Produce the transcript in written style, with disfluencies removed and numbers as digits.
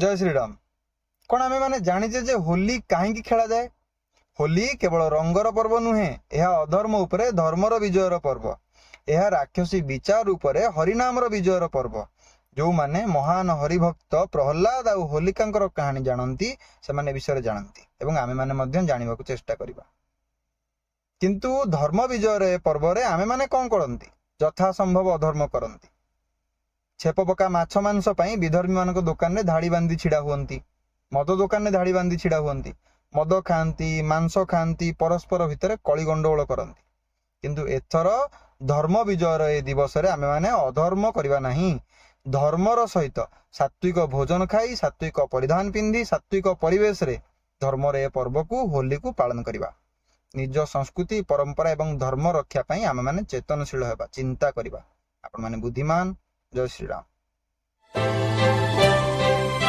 जय श्री राम। कौन आमे माने जानिचे जे होली काहेकि खेला जाए? होली केवल रंगर पर्व नुहे, यह अधर्म उपरे धर्मर विजयर पर्व। यह राक्षसी विचार उपरे हरिनामर विजयर पर्व। जो माने महान हरिभक्त प्रहलाद आ होलिकांकर कहानी जानती से माने विषय जानती एवं आमे माने मध्यम जानिबा को चेष्टा करिबा। किंतु धर्म विजय पर्व रे आमे माने कौन करती? यथा संभव अधर्म करती। छेप पका माछ मांस पाई विधर्मी मान दुकान में धाड़ी बांधी छिड़ा हुंती, मद दुकान में धाड़ी बांधी छिड़ा हुंती, मद खाती मांस खाती, परस्पर भितर कली गंडगोल करती। किंतु एथर धर्म विजयर ए दिवस रे आमे माने अधर्म करबा नहीं, धर्मर सहित सात्विक भोजन खाई सात्विक परिधान पिंधि सात्विक परिवेश रे धर्मर ए पर्व को होली को पालन करबा। निज संस्कृति परंपरा एवं धर्म रक्षा पाई आमे माने चेतनशील हेबा, चिंता करबा। आपण माने बुद्धिमान। जय श्री राम।